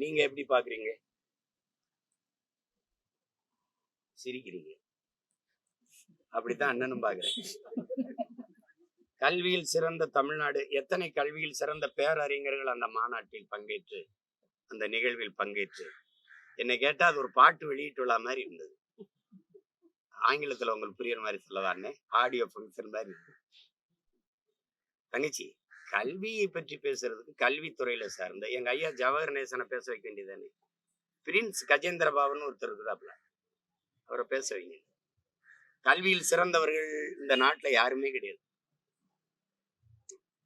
நீங்க எப்படி பாக்குறீங்க? சிரிக்கிறீங்க. அப்படித்தான் அண்ணனும் பாக்குறேன். கல்வியில் சிறந்த தமிழ்நாடு, எத்தனை கல்வியில் சிறந்த பேரறிஞர்கள் அந்த மாநாட்டில் பங்கேற்று, அந்த நிகழ்வில் பங்கேற்று, என்னை கேட்டா அது ஒரு பாட்டு வெளியீட்டு விழா மாதிரி இருந்தது. ஆங்கிலத்துல உங்களுக்கு புரியுற மாதிரி சொல்லலான்னு ஆடியோ ஃபங்க்ஷன் மாதிரி இருந்தது. தங்கச்சி, கல்வியை பற்றி பேசுறதுக்கு கல்வித்துறையில சார்ந்த எங்க ஐயா ஜவஹர் நேசனை பேச வைக்க வேண்டியதானே. பிரின்ஸ் கஜேந்திர பாபுன்னு ஒருத்தர் இருக்கிறாப்ல, அவரை பேச வைங்க. கல்வியில் சிறந்தவர்கள் இந்த நாட்டுல யாருமே கிடையாது.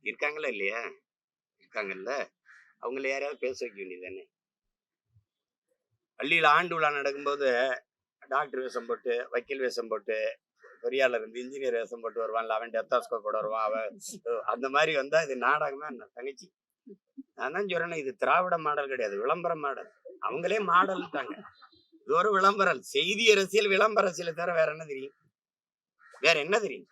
இருக்காங்களா இல்லையா? இருக்காங்கல்ல. அவங்கள யாரையாவது பேச வைக்க வேண்டியதானே. பள்ளியில ஆண்டு விழா நடக்கும்போது டாக்டர் வேஷம் போட்டு, வக்கீல் வேஷம் போட்டு, பொறியாளர் இருந்து இன்ஜினியர் வேஷம் போட்டு வருவான்ல, அவன் டெத்தாஸ்கோப்போட வருவான். அவன் அந்த மாதிரி வந்தா இது நாடகமா என்ன தங்கச்சி? நான் தான் சொல்றேன், இது திராவிட மாடல் கிடையாது, விளம்பர மாடல். அவங்களே மாடல்ட்டாங்க. இது ஒரு விளம்பரம். செய்தி அரசியல், விளம்பர அரசியலை தவிர வேற என்ன தெரியும்? வேற என்ன தெரியும்?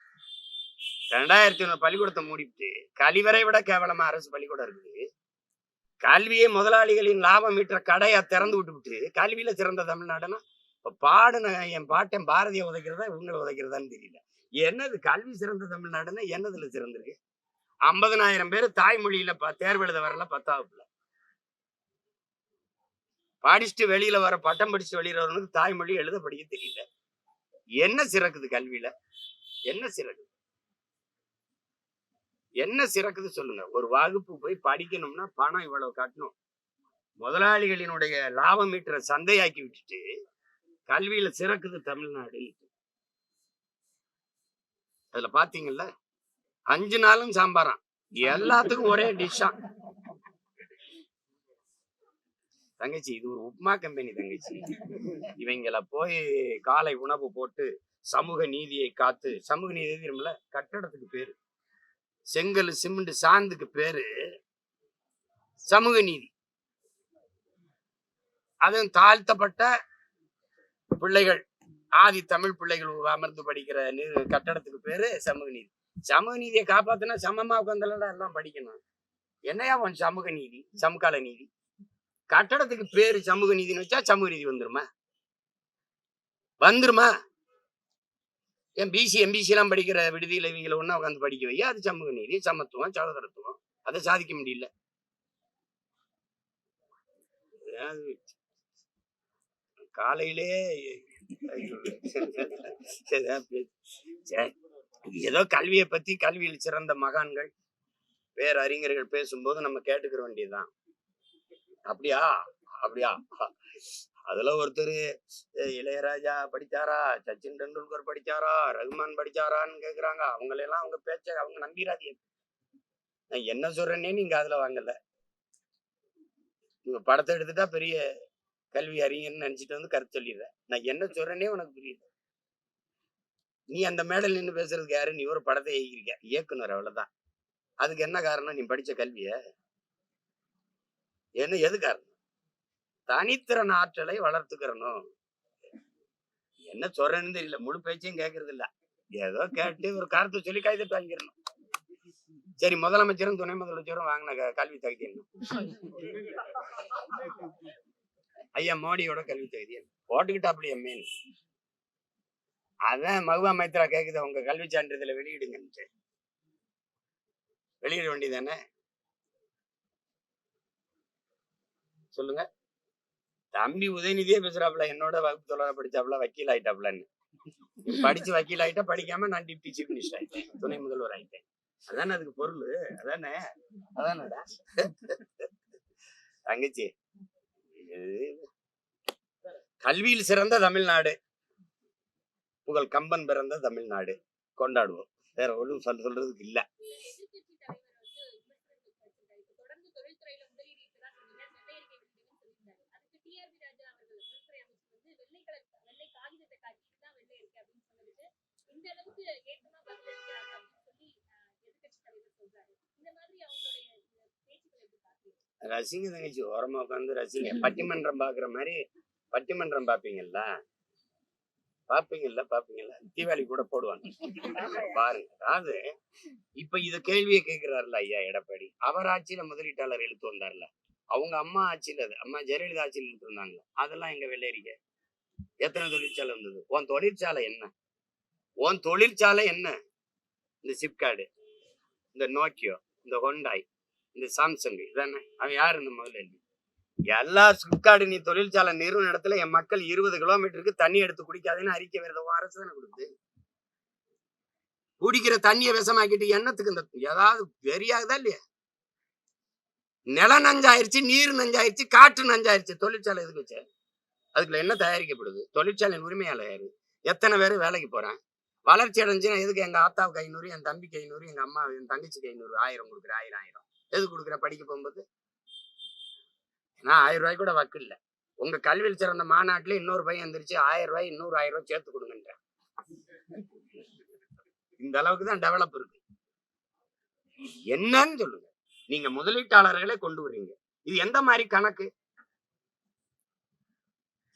2001 பள்ளிக்கூடத்தை மூடிட்டு கழிவறை விட கேவலமா அரசு பள்ளிக்கூடம் இருக்குது. கல்வியை முதலாளிகளின் லாபம் ஈட்டுற கடையா திறந்து விட்டு கல்வியில சிறந்த தமிழ்நாடுன்னா இப்ப பாடுன என் பாட்டன் பாரதியை உதைக்கிறதா இவங்களை உதைக்கிறதான்னு தெரியல. என்னது கல்வி சிறந்த தமிழ்நாடுன்னா என்னதுல சிறந்திருக்கு? 50,000 பேர் தாய்மொழியில தேர்வு எழுத வரல 10ஆவதுல. படிச்சுட்டு வெளியில வர, பட்டம் படிச்சுட்டு வெளியில வரவனுக்கு தாய்மொழி எழுத படிக்க தெரியல. என்ன சிறக்குது கல்வியில? என்ன சிறக்குது? என்ன சிறக்குது சொல்லுங்க. ஒரு வகுப்பு போய் படிக்கணும்னா பணம் இவ்வளவு கட்டணும். முதலாளிகளினுடைய லாபம் ஈட்டுற சந்தையாக்கி விட்டுட்டு கல்வியில சிறக்குது தமிழ்நாடு. அதுல பாத்தீங்கல்ல, 5 நாளும் சாம்பாராம், எல்லாத்துக்கும் ஒரே டிஷ்ஷா. தங்கச்சி, இது ஒரு உப்மா கம்பெனி தங்கச்சி. இவங்கள போய் காலை உணவு போட்டு சமூக நீதியை காத்து, சமூக நீதி தெரியுமில்ல, கட்டடத்துக்கு பேரு, செங்கல் சிமெண்ட் சாந்துக்கு பேரு சமூக நீதி. அதுவும் தாழ்த்தப்பட்ட பிள்ளைகள், ஆதி தமிழ் பிள்ளைகள் அமர்ந்து படிக்கிற கட்டடத்துக்கு பேரு சமூக நீதி. சமூக நீதியை காப்பாத்தினா சமமா உட்காந்துலாம் எல்லாம் படிக்கணும். என்னையா உன் சமூக நீதி? சமகால நீதி. கட்டடத்துக்கு பேரு சமூக நீதினு வச்சா சமூக நீதி வந்துருமா? வந்துருமா? என் பிசி எம்பிசி எல்லாம் படிக்கிற விடுதியில இவங்களை ஒன்னா உட்காந்து படிக்க வையா, அது சமூக நீதி, சமத்துவம், சகோதரத்துவம். அதை சாதிக்க முடியல. காலையிலே ஏதோ கல்வியை பத்தி, கல்வியில் சிறந்த மகான்கள் பேரறிஞர்கள் பேசும்போது நம்ம கேட்டுக்கிற வேண்டியதுதான். அப்படியா அப்படியா? அதுல ஒருத்தர் இளையராஜா படிச்சாரா, சச்சின் டெண்டுல்கர் படிச்சாரா, ரகுமான் படிச்சாரான்னு கேக்குறாங்க. அவங்களெல்லாம் அவங்க பேச்ச அவங்க நம்பிராதீங்க. நான் என்ன சொல்றேன்னே நீங்க அதுல வாங்கல. நீங்க படத்தை எடுத்துட்டா பெரிய கல்வி அறிஞர்னு நினைச்சிட்டு வந்து கருத்து சொல்லிடுற. நான் என்ன சொல்றேன்னே உனக்கு புரியுது. நீ அந்த மேடல் நின்று பேசுறதுக்கு யாரு? நீ ஒரு படத்தை இயக்கிருக்க, இயக்குனர், அவ்வளவுதான். அதுக்கு என்ன காரணம்? நீ படிச்ச கல்விய என்ன? எது காரணம்? தனித்திறன் ஆற்றலை வளர்த்துக்கிறணும். என்ன சொல்றேன்னு தெரியல, முழு பேச்சையும் கேட்கறது இல்ல, ஏதோ கேட்டு ஒரு கருத்தை சொல்லி கைதட்டு வாங்கிடணும். சரி, முதலமைச்சரும் துணை முதலமைச்சரும் வாங்கின கல்வி தகுதி என்ன? ஐயா மோடியோட கல்வி தகுதி போட்டுக்கிட்டாப்டி எம்மேன். அதான் மகுவா மைத்ரா கேக்குது, உங்க கல்வி சான்றிதழை வெளியிடுங்க. வெளியிட வேண்டியதானே? சொல்லுங்க. தம்பி உதயநிதியே பேசுறாப்ல, என்னோட வகுப்பு தொழில படிச்சாப்ல, வக்கீல் ஆயிட்டாப்லன்னு. படிச்சு வக்கீல் ஆயிட்டா, படிக்காம நான் டிப்டி சீஃப் மினிஸ்டர் ஆயிட்டேன், துணை முதல்வர் ஆயிட்டேன். அதானே அதுக்கு பொருள். அதானே அதானடா தங்கச்சி. கல்வியில் சிறந்த தமிழ்நாடு, புகழ் கம்பன் பிறந்த தமிழ்நாடு கொண்டாடுவோம். வேற ஒன்றும் சொல்றதுக்கு இல்ல. ரசிங்க தங்கச்சி, ஓரமா உட்காந்து ரசிங்க. பட்டிமன்றம் பாக்குற மாதிரி பட்டிமன்றம் பாப்பீங்கல்ல, தீபாவளி கூட போடுவாங்க பாருங்க. அதாவது இப்ப இத கேள்வியை கேட்கிறாருல ஐயா எடப்பாடி, அவர் ஆட்சியில முதலீட்டாளர் இழுத்து வந்தார்ல, அவங்க அம்மா ஆட்சியில் அது அம்மா ஜெயலலிதா ஆட்சியில் இருந்தாங்க. அதெல்லாம் எங்க வெள்ளேரிக்க எத்தனை தொழிற்சாலை இருந்தது? உன் தொழிற்சாலை என்ன? உன் தொழிற்சாலை என்ன? இந்த சிப்கார்டு, இந்த நோக்கியோ, இந்த ஹொண்டாய், இந்த சாம்சங், இதானே? அவன் யாரு இந்த முதல்ல? எல்லா சிப்கார்டு நீ தொழிற்சாலை நிறுவன இடத்துல என் மக்கள் 20 கிலோமீட்டருக்கு தண்ணி எடுத்து குடிக்காதுன்னு அறிக்கை வருது. அரசு தானே கொடுக்குது. குடிக்கிற தண்ணியை விஷமாக்கிட்டு எண்ணத்துக்கு இந்த ஏதாவது வெறியாகுதா இல்லையா? நிலம் நஞ்சாயிருச்சு, நீர் நஞ்சாயிருச்சு, காற்று நஞ்சாயிருச்சு. தொழிற்சாலை எதுக்கு வச்ச? அதுக்குள்ள என்ன தயாரிக்கப்படுது? தொழிற்சாலையின் உரிமையாளர் யாரு? எத்தனை பேர் வேலைக்கு போறான்? வளர்ச்சி அடைஞ்சுன்னா எதுக்கு எங்க ஆத்தாவுக்கு 500, என் தம்பிக்கு 500, எங்க அம்மா என் தங்கச்சிக்கு 500, 1000 கொடுக்குற, 1000 எதுக்கு கொடுக்குற? படிக்க போகும்போது ஏன்னா 1000 ரூபாய் கூட வக்கு இல்லை. உங்க கல்வியில் சிறந்த மாநாட்டுல இன்னொரு பையன் எந்திரிச்சு 1000 ரூபாய் இன்னொரு 1000 ரூபாய் சேர்த்து கொடுங்கன்ற. இந்த அளவுக்கு தான் டெவலப் இருக்கு. என்னன்னு சொல்லுங்க. நீங்க முதலீட்டாளர்களை கொண்டு வர்றீங்க. இது எந்த மாதிரி கணக்கு?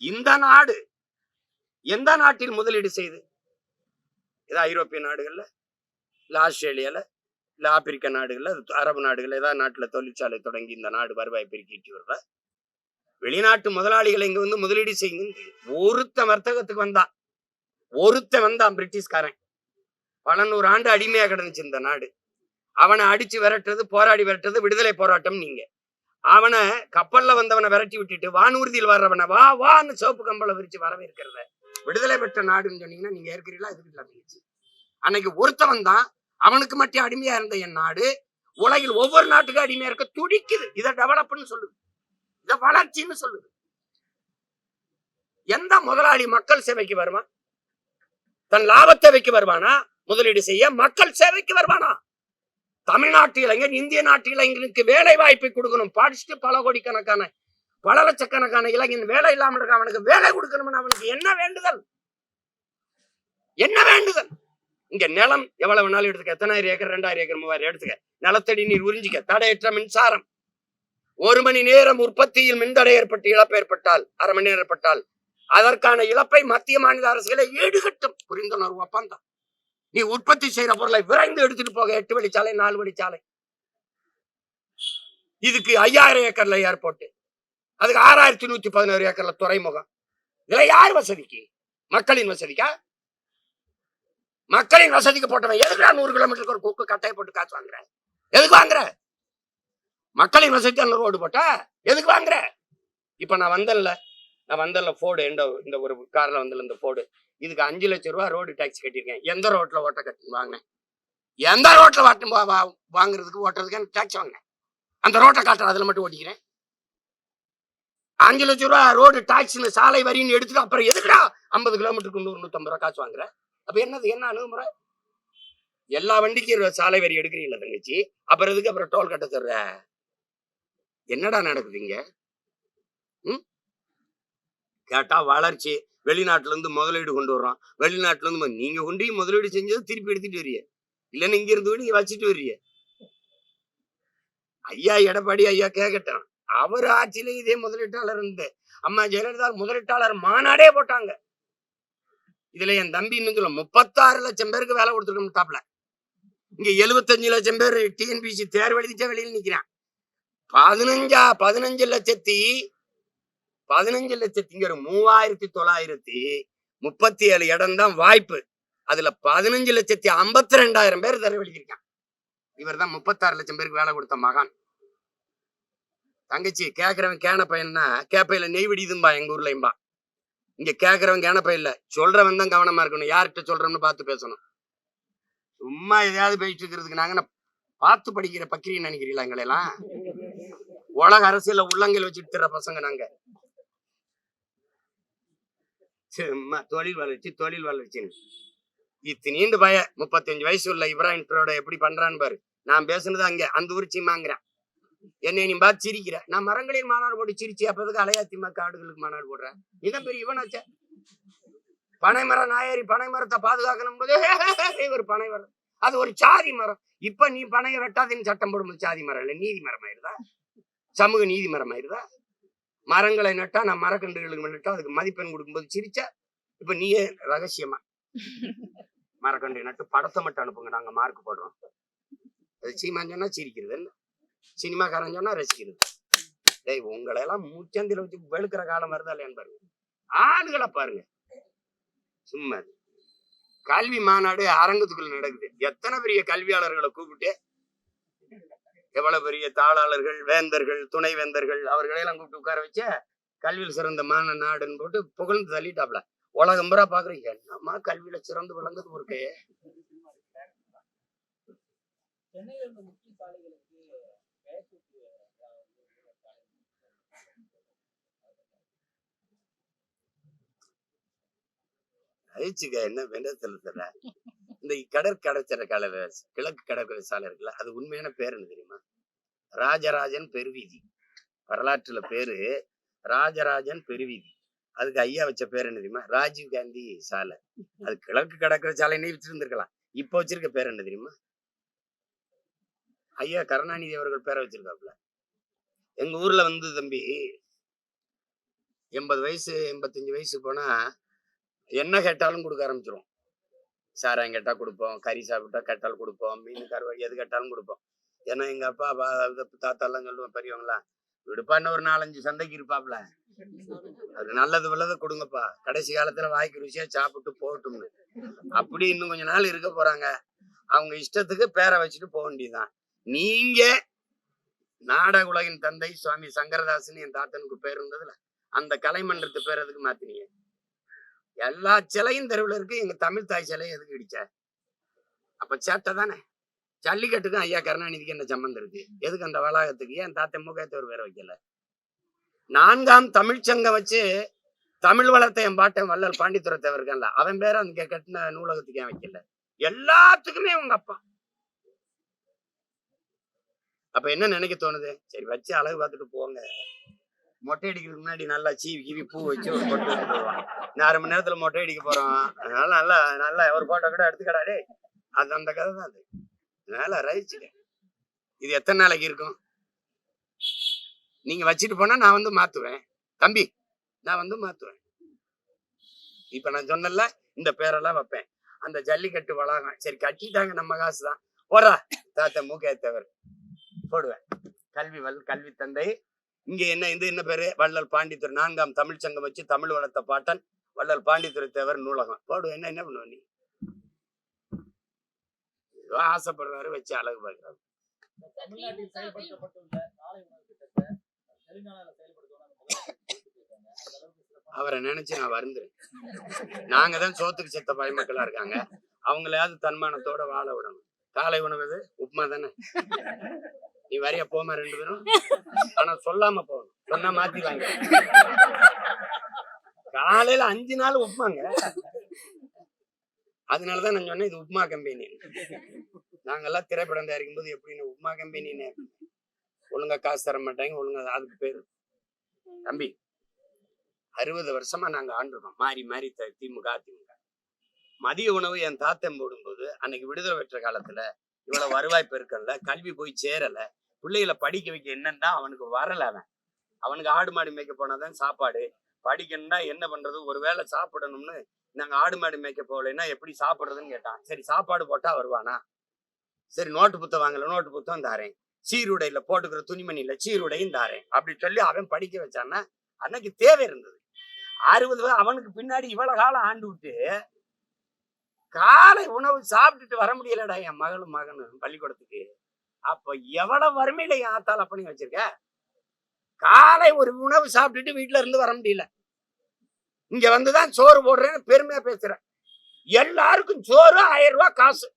இந்த நாடு எந்த நாட்டில் முதலீடு செய்து? ஏதாவது ஐரோப்பிய நாடுகள்ல, இல்ல ஆஸ்திரேலியால, இல்ல ஆப்பிரிக்க நாடுகள்ல, அரபு நாடுகள்ல ஏதாவது நாட்டுல தொழிற்சாலை தொடங்கி இந்த நாடு வருவாய் பெருக்கிட்டு வருதா? வெளிநாட்டு முதலாளிகளை இங்க வந்து முதலீடு செய்யுங்க. ஒருத்த வர்த்தகத்துக்கு வந்தான் பிரிட்டிஷ்காரன். பல 100 ஆண்டு அடிமையா கிடந்துச்சு இந்த நாடு. அவனை அடிச்சு விரட்டுறது, போராடி விரட்டுறது விடுதலை போராட்டம். நீங்க அவனை கப்பல்ல வந்தவனை விரட்டி விட்டுட்டு வானூர்தியில் வர்றவனை வா வான்னு சிவப்பு கம்பளை விரிச்சு வரவேற்கிறத விடுதலை பெற்ற நாடுன்னு சொன்னீங்கன்னா நீங்க ஏற்கிறீங்களா? எதுக்கு? அன்னைக்கு ஒருத்தவன் தான் அவனுக்கு மட்டும் அடிமையா இருந்த என் நாடு உலகில் ஒவ்வொரு நாட்டுக்கும் அடிமையா இருக்க துடிக்குது. இதை டெவலப்னு சொல்லுது, இதை வளர்ச்சின்னு சொல்லுது. எந்த முதலாளி மக்கள் சேவைக்கு வருவான்? தன் லாபத்தை வைக்க வருவானா? முதலீடு செய்ய மக்கள் சேவைக்கு வருவானா? தமிழ்நாட்டு இளைஞர், இந்திய நாட்டு இளைஞர்களுக்கு வேலை வாய்ப்பை கொடுக்கணும். படிச்சுட்டு பல கோடிக்கணக்கான, பல லட்சக்கணக்கான இளைஞன் வேலை இல்லாமல் இருக்க, அவனுக்கு வேலை கொடுக்கணும்னு அவனுக்கு என்ன வேண்டுதல்? என்ன வேண்டுதல்? இங்க நிலம் எவ்வளவு வேணாலும் எடுத்துக்க. எத்தனாயிரம் ஏக்கர், 2000 ஏக்கர், 3000 எடுத்துக்க. நிலத்தடி நீர் உறிஞ்சிக்க. தடையற்ற மின்சாரம். 1 மணி நேரம் உற்பத்தியில் மின்தடை ஏற்பட்டு இழப்பு ஏற்பட்டால், 1/2 மணி நேரம் ஏற்பட்டால் அதற்கான இழப்பை மத்திய மாநில அரசுகளை ஈடுகட்டும். புரிந்துணர்வு ஒப்பந்தம். நீ உற்பத்தி செய்யற பொருளை விரைந்து எடுத்துட்டு போக 8 வழிச்சாலை, 4 வழிச்சாலை. இதுக்கு 5000 ஏக்கர்ல ஏர்போர்ட், அதுக்கு 6111 ஏக்கர்ல துறைமுகம். இதுல யார் வசதிக்கு? மக்களின் வசதிக்கா? மக்களின் வசதிக்கு போட்டவன் எதுக்கு 100 கிலோமீட்டருக்கு ஒரு குக்கு கட்டையை போட்டு காசு வாங்குற? எதுக்கு வாங்குற? மக்களின் வசதி ரோடு போட்டா எதுக்கு வாங்குற? இப்ப நான் வந்தேன்ல போர்டு, இந்த ஒரு கார்ல வந்தல இந்த போர்டு, இதுக்கு 5 லட்சம் ரூபாய் ரோடு டாக்ஸ் கட்டியிருக்கேன். எந்த ரோட்ல ஓட்ட கட்டி வாங்கினேன்? எந்த ரோட்ல வாங்குறதுக்கு ஓட்டுறதுக்கு டாக்ஸ் வாங்கினேன்? அந்த ரோட்டை காட்டுற, அதுல மட்டும் ஓட்டிக்கிறேன். 5 லட்சம் ரூபாய் ரோடு டாக்ஸ் சாலை வரின்னு எடுத்துட்டு அப்புறம் எதுக்குடா 50 கிலோமீட்டருக்கு 100-150 ரூபாய் காசு வாங்குற? அப்ப என்ன அணுகுமுறை? எல்லா வண்டிக்கும் சாலை வரி எடுக்கிறீங்களா தங்கச்சி? அப்புறம் எதுக்கு அப்புறம் டோல் கட்ட தர்ற? என்னடா நடக்குதுங்க? கேட்டா வளர்ச்சி, வெளிநாட்டுல இருந்து முதலீடு கொண்டு வர்றோம். வெளிநாட்டுல இருந்து நீங்க கொண்டு முதலீடு செஞ்சது திருப்பி எடுத்துட்டு வர்றீங்க, இல்லன்னு இங்க இருந்து நீங்க வச்சுட்டு வர்றீங்க. ஐயா எடப்பாடி ஐயா கேட்கட்டும், அவர் ஆட்சியில இதே முதலீட்டாளர் இருந்து அம்மா ஜெயலலிதா முதலீட்டாளர் மாநாடே போட்டாங்க. இதுல என் தம்பி இன்னும் சொல்ல 36 லட்சம் பேருக்கு வேலை கொடுத்துருக்கோம் டாப்ல. இங்க 75 லட்சம் பேர் டிஎன்பிசி தேர்வு எழுதிச்சா வெளியில் நிக்கிறான். 15 லட்சத்தி 3937 இடம் தான் வாய்ப்பு. அதுல 15,52,000 பேர் தேர்வு எழுதியிருக்கான். இவர் தான் 36 லட்சம் பேருக்கு வேலை கொடுத்த மகான். தங்கச்சி கேக்குறவன் கேன பையன்னா கேப்பையில நெய் விடிதும்பா எங்க ஊர்லயும்பா. இங்க கேக்குறவன் கேன பையில சொல்றவன் தான் கவனமா இருக்கணும். யார்கிட்ட சொல்றோம்னு பார்த்து பேசணும். சும்மா எதையாவது பேசிட்டு இருக்கிறதுக்கு நாங்க பார்த்து படிக்கிற பக்கிரின்னு நினைக்கிறீங்களா? எங்களெல்லாம் உலக அரசியல உள்ளங்கையில் வச்சுட்டு தர பசங்க நாங்க. தொழில் வளர்ச்சி இத்தனீண்டு பய 35 வயசு உள்ள இப்ராஹிம் எப்படி பண்றான்னு பாரு. நான் பேசுனது அங்க அந்த ஊர் சீமாங்கிறேன். என்னை நீ பார்த்து சிரிக்கிற. நான் மரங்களில் மாநாடு போட்டு சிரிச்சு அப்பதுக்கு அலையாத்திமா காடுகளுக்கு மாநாடு போடுறேன். இதான் பெரிய இவனாச்ச. பனைமரம் நாயரி பனை மரத்தை பாதுகாக்கணும் போது இவர் பனை மரம், அது ஒரு சாதி மரம். இப்ப நீ பனையை வெட்டாதுன்னு சட்டம் போடும்போது சாதி மரம் இல்ல நீதி மரம் ஆயிருதா? சமூக நீதி மரம் ஆயிருதா? மரங்களை நட்டா, நான் மரக்கன்றுகளுக்கு நட்டா அதுக்கு மதிப்பெண் கொடுக்கும்போது சிரிச்சா. இப்ப நீயே ரகசியமா மரக்கன்று நட்டு படத்தை மட்டும் அனுப்புங்க, நாங்க மார்க் போடுறோம். அது சீமான் சொன்னா சிரிக்கிறது, இல்ல சினிமாக்காரன் சொன்னா ரசிக்கிறது. டேய் உங்களை எல்லாம் முச்சந்தில வச்சு வெளுக்கிற காலம் வருதா இல்லையான்னு பாருங்க. ஆளுகளை பாருங்க. சும்மா கல்வி மாநாடு அரங்கத்துக்குள்ள நடக்குது. எத்தனை பெரிய கல்வியாளர்களை கூப்பிட்டு, எவ்வளவு பெரிய தாளாளர்கள், வேந்தர்கள், துணை வேந்தர்கள், அவர்களையெல்லாம் கூப்பிட்டு உட்கார வச்ச கல்வியில் சிறந்த நாடுன்னு போட்டு புகழ்ந்து தள்ளிட்டாப்ல. உலகம் பூரா பாக்குறீங்க, என்னம்மா கல்வியில சிறந்து விளங்குது ஒரு கையே. அழிச்சுக்க என்ன வெண்டத்துல தெரியல. இந்த கடற்கடற்கரை கிழக்கு கடற்கரை சாலை இருக்குல்ல, அது உண்மையான பேர் என்ன தெரியுமா? ராஜராஜன் பெருவீதி. வரலாற்றுல பேரு ராஜராஜன் பெருவீதி. அதுக்கு ஐயா வச்ச பேர் என்ன தெரியுமா? ராஜீவ் காந்தி சாலை. அது கிழக்கு கடற்கரை சாலைன்னே வச்சிருந்திருக்கலாம். இப்ப வச்சிருக்க பேர் என்ன தெரியுமா? ஐயா கருணாநிதி அவர்கள் பேரை வச்சிருக்காப்புல. எங்க ஊர்ல வந்து தம்பி 80 வயசு 85 வயசு போனா என்ன கேட்டாலும் கொடுக்க ஆரம்பிச்சிரும். சாராயம் கேட்டா கொடுப்போம், கறி சாப்பிட்டா கேட்டாலும் கொடுப்போம், மீன் கருவாடி எது கேட்டாலும் கொடுப்போம். ஏன்னா எங்க அப்பா தாத்தா எல்லாம் சொல்லுவோம், பெரியவங்களாம் விடுப்பான்னு ஒரு 4-5 சந்தைக்கு இருப்பாப்ல. அது நல்லது உள்ளதை கொடுங்கப்பா, கடைசி காலத்துல வாய்க்கு ருசியா சாப்பிட்டு போகட்டும்னு. அப்படி இன்னும் கொஞ்ச நாள் இருக்க போறாங்க. அவங்க இஷ்டத்துக்கு பேரை வச்சுட்டு போக வேண்டியதுதான். நீங்க நாடக உலகின் தந்தை சுவாமி சங்கரதாசன் என் தாத்தனுக்கு பேர் இருந்ததுல, அந்த கலைமன்றத்து பேர் எதுக்கு மாத்தினீங்க? எல்லா சிலையும் தெருவில் இருக்கு, எங்க தமிழ் தாய் சிலை எதுக்கு இடிச்ச? அப்ப சேட்டை தானே. ஜல்லிக்கட்டுக்கும் ஐயா கருணாநிதிக்கு என்ன சம்பந்தம் இருக்கு? எதுக்கு அந்த வளாகத்துக்கு ஏன் தாத்தா முகத்தவர் பேரை வைக்கல? 4ஆம் தமிழ்ச்சங்கம் வச்சு தமிழ் வளர்த்த என் பாட்டன் வள்ளல் பாண்டித்துரை தேவர் இருக்கான்ல, அவன் பேரை அங்க கட்டின நூலகத்துக்கு ஏன் வைக்கல? எல்லாத்துக்குமே உங்க அப்பா. அப்ப என்ன நினைக்க தோணுது? சரி வச்சு அழகு பார்த்துட்டு போங்க. மொட்டை அடிக்கிறதுக்கு முன்னாடி நல்லா சீவி பூ வச்சு ஒரு பொட்டு வச்சு போவான். 1/2 மணி நேரத்துல மொட்டை அடிக்க போறோம், அதனால நல்லா நல்லா ஒரு போட்டோ கூட எடுத்துக்கடாடே. அது அந்த கதை தான். அது அதனால ரசிச்சுக்க. இது எத்தனை நாளைக்கு இருக்கும்? நீங்க வச்சுட்டு போனா நான் வந்து மாத்துவேன் தம்பி, நான் வந்து மாத்துவேன். இப்ப நான் சொன்னல இந்த பேரெல்லாம் வைப்பேன். அந்த ஜல்லிக்கட்டு வளாகம் சரி கட்டிட்டாங்க, நம்ம காசுதான் போடுறா தாத்தா மூக்கேத்தவர் போடுவேன். கல்வி தந்தை. இங்க என்ன பேரு? வள்ளல் பாண்டித்துரை. 4ஆம் தமிழ்ச்சங்கம் வச்சு தமிழ் வளர்த்த பாட்டன் வள்ளல் பாண்டித்துரை தேவர் நூலகம் போடுவேன். என்ன பண்ணுவ நீ? ஆசைப்படுறாரு, வச்சு அழகு பார்க்கிறாரு. அவரை நினைச்சு நான் வருந்துறேன். நாங்க தான் சோத்துக்கு செத்த பயமக்களா இருக்காங்க, அவங்களையாவது தன்மானத்தோட வாழ விடணும். காலை உணவு எது? உப்புமா தானே. நீ வரைய போமா 2 பேரும், ஆனா சொல்லாம போகணும். சொன்னா மாத்திவாங்க. காலையில 5 நாள் உப்புமாங்க. அதனாலதான் நான் சொன்னேன் இது உப்புமா கம்பெனி. நாங்கெல்லாம் திரைப்படம் தயாரிக்கும் போது எப்படின்னு உப்புமா கம்பெனின்னு ஒழுங்கா காசு தர மாட்டாங்க, ஒழுங்கா அதுக்கு பேரு. தம்பி 60 வருஷமா நாங்க ஆண்டுறோம், மாறி மாறி திமுக அதிமுக. மதிய உணவு என் தாத்தன் போடும்போது அன்னைக்கு விடுதலை பெற்ற காலத்துல இவ்வளவு வருவாய் பெருக்கல்ல, கல்வி போய் சேரல, பிள்ளைகளை படிக்க வைக்க என்னன்னா அவனுக்கு வரல. அவனுக்கு ஆடு மாடு மேய்க்க போனாதான் சாப்பாடு. படிக்கணும்னா என்ன பண்றது? ஒருவேளை சாப்பிடணும்னு நாங்க ஆடு மாடு மேய்க்க போகலைன்னா எப்படி சாப்பிடுறதுன்னு கேட்டான். சரி சாப்பாடு போட்டா வருவானா? சரி நோட்டு புத்தகம் வாங்கல, நோட்டு புத்தகம் தாரேன். சீருடையில போட்டுக்கிற துணிமணியில சீருடையும் தாரேன் அப்படி சொல்லி அவன் படிக்க வச்சான்னா அன்னைக்கு தேவை இருந்தது. 60 அவனுக்கு பின்னாடி இவ்வளவு காலம் ஆண்டு விட்டு காலை உணவு சாப்பிட்டுட்டு வர முடியலடா என் மகனும் பள்ளிக்கூடத்துக்கு. அப்ப எவ்வளவு வறுமையில என் ஆத்தால பண்ணி வச்சிருக்க? காலை ஒரு உணவு சாப்பிட்டுட்டு வீட்டுல இருந்து வர முடியல. இங்க வந்துதான் சோறு போடுறேன்னு பெருமையா பேசுறேன். எல்லாருக்கும் சோறு 1000 ரூபாய் காசு.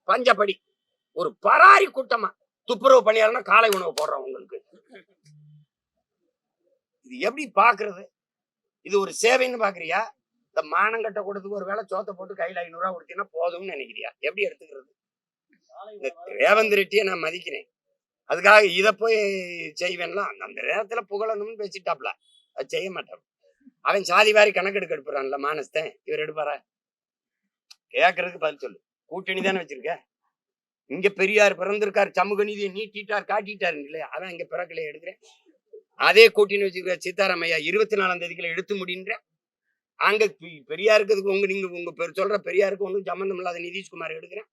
பஞ்சப்படி ஒரு பராரி கூட்டமா துப்புரவு பணியாளர்னா காலை உணவு போடுறோம் உங்களுக்கு. இது எப்படி பாக்குறது? இது ஒரு சேவைன்னு பாக்குறியா? இந்த மானங்கட்ட கூடத்துக்கு ஒரு வேளை சோத்தை போட்டு கையில 500 ரூபாய் கொடுத்தீங்கன்னா போதும்னு நினைக்கிறியா? எப்படி எடுத்துக்கிறது? இந்த ரேவந்த் ரெட்டியை நான் மதிக்கிறேன், அதுக்காக இதை போய் செய்வேன்லாம். அந்த நேரத்துல புகழணும்னு பேசிட்டாப்ல, அது செய்ய மாட்டான். அவன் சாதி வாரி கணக்கெடுக்க எடுப்புறான்ல மானஸ்தன், இவர் எடுப்பாரா? கேட்கறதுக்கு பதில் சொல்லு. கூட்டணி தானே வச்சிருக்க. இங்க பெரியார் பிறந்திருக்காரு, சமூக நீதியை நீட்டிட்டார் காட்டிட்டாரு இல்லையா? அதான் இங்க பிறக்கலையே எடுக்கிறேன். அதே கூட்டணி வச்சிருக்க சீதாராமையா 24ஆம் தேதிக்குள்ள எடுத்து முடின்ற. அங்க பெரியாருக்கு நீங்க உங்க சொல்ற பெரியாருக்கு ஒன்றும் சம்பந்தம் இல்லாத நிதிஷ்குமார் எடுக்கிறேன்.